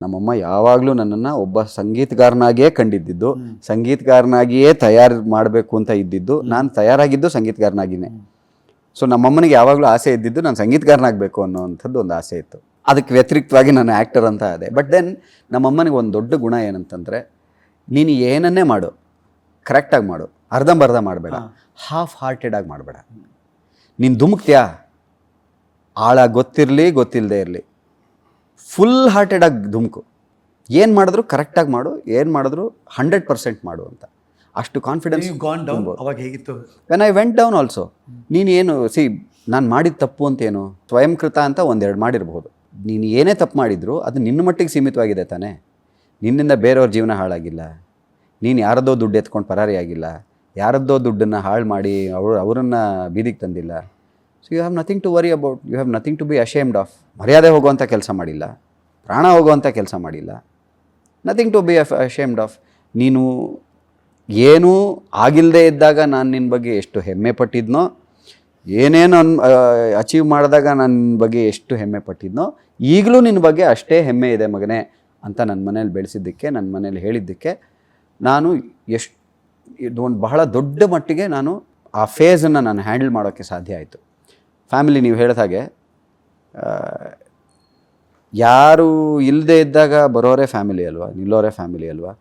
ನಮ್ಮಮ್ಮ ಯಾವಾಗಲೂ ನನ್ನನ್ನು ಒಬ್ಬ ಸಂಗೀತಗಾರನಾಗಿಯೇ ಕಂಡಿದ್ದಿದ್ದು, ಸಂಗೀತಗಾರನಾಗಿಯೇ ತಯಾರು ಮಾಡಬೇಕು ಅಂತ ಇದ್ದಿದ್ದು. ನಾನು ತಯಾರಾಗಿದ್ದು ಸಂಗೀತಗಾರನಾಗಿಯೇ. ಸೊ ನಮ್ಮಮ್ಮನಿಗೆ ಯಾವಾಗಲೂ ಆಸೆ ಇದ್ದಿದ್ದು ನಾನು ಸಂಗೀತಗಾರನಾಗಬೇಕು ಅನ್ನೋವಂಥದ್ದು ಒಂದು ಆಸೆ ಇತ್ತು. ಅದಕ್ಕೆ ವ್ಯತಿರಿಕ್ತವಾಗಿ ನಾನು ಆ್ಯಕ್ಟರ್ ಅಂತ ಅದೇ. ಬಟ್ ದೆನ್ ನಮ್ಮಮ್ಮನಿಗೆ ಒಂದು ದೊಡ್ಡ ಗುಣ ಏನಂತಂದರೆ, ನೀನು ಏನನ್ನೇ ಮಾಡು, ಕರೆಕ್ಟಾಗಿ ಮಾಡು, ಅರ್ಧಂಬರ್ಧ ಮಾಡಬೇಡ, ಹಾಫ್ ಹಾರ್ಟೆಡಾಗಿ ಮಾಡಬೇಡ. ನೀನು ಧುಮುಕ್ತ್ಯಾ, ಆಳ ಗೊತ್ತಿರಲಿ ಗೊತ್ತಿಲ್ಲದೆ ಇರಲಿ, ಫುಲ್ ಹಾರ್ಟೆಡಾಗಿ ಧುಮುಕು. ಏನು ಮಾಡಿದ್ರು ಕರೆಕ್ಟಾಗಿ ಮಾಡು, ಏನು ಮಾಡಿದ್ರು 100% ಮಾಡು ಅಂತ. ಅಷ್ಟು ಕಾನ್ಫಿಡೆನ್ಸ್. ಅವಾಗ ಹೇಗಿತ್ತು? When I went down also, ನೀನೇನು ನಾನು ಮಾಡಿದ ತಪ್ಪು ಅಂತೇನು, ಸ್ವಯಂಕೃತ ಅಂತ ಒಂದೆರಡು ಮಾಡಿರ್ಬೋದು. ನೀನು ಏನೇ ತಪ್ಪು ಮಾಡಿದ್ರು ಅದು ನಿನ್ನ ಮಟ್ಟಿಗೆ ಸೀಮಿತವಾಗಿದೆ ತಾನೇ. ನಿನ್ನಿಂದ ಬೇರೆಯವ್ರ ಜೀವನ ಹಾಳಾಗಿಲ್ಲ, ನೀನು ಯಾರದ್ದೋ ದುಡ್ಡು ಎತ್ಕೊಂಡು ಪರಾರಿ ಆಗಿಲ್ಲ, ಯಾರದ್ದೋ ದುಡ್ಡನ್ನು ಹಾಳು ಮಾಡಿ ಅವರನ್ನು ಬೀದಿಗೆ ತಂದಿಲ್ಲ. So you have nothing to worry about, you have nothing to be ashamed of. ಮರ್ಯಾದೆ ಹೋಗುವಂಥ ಕೆಲಸ ಮಾಡಿಲ್ಲ, ಪ್ರಾಣ ಹೋಗುವಂಥ ಕೆಲಸ ಮಾಡಿಲ್ಲ, nothing to be ashamed of. ನೀನು ಏನೂ ಆಗಿಲ್ಲದೆ ಇದ್ದಾಗ ನಾನು ನಿನ್ನ ಬಗ್ಗೆ ಎಷ್ಟು ಹೆಮ್ಮೆ ಪಟ್ಟಿದ್ನೋ, ಏನೇನು ಅಚೀವ್ ಮಾಡಿದಾಗ ನಾನು ನಿನ್ನ ಬಗ್ಗೆ ಎಷ್ಟು ಹೆಮ್ಮೆ ಪಟ್ಟಿದ್ನೋ, ಈಗಲೂ ನಿನ್ನ ಬಗ್ಗೆ ಅಷ್ಟೇ ಹೆಮ್ಮೆ ಇದೆ ಮಗನೇ ಅಂತ ನನ್ನ ಮನೇಲಿ ಬೆಳೆಸಿದ್ದಕ್ಕೆ, ನನ್ನ ಮನೇಲಿ ಹೇಳಿದ್ದಕ್ಕೆ ನಾನು ಇದು ಒಂದು ಬಹಳ ದೊಡ್ಡ ಮಟ್ಟಿಗೆ ನಾನು ಆ ಫೇಸನ್ನು ನಾನು ಹ್ಯಾಂಡಲ್ ಮಾಡೋಕ್ಕೆ ಸಾಧ್ಯ ಆಯಿತು. ಫ್ಯಾಮಿಲಿ ನೀವು ಹೇಳಿದ ಹಾಗೆ, ಯಾರು ಇಲ್ಲದೆ ಇದ್ದಾಗ ಬರೋರೇ ಫ್ಯಾಮಿಲಿ ಅಲ್ವಾ, ನಿಲ್ಲೋರೇ ಫ್ಯಾಮಿಲಿ ಅಲ್ವಾ.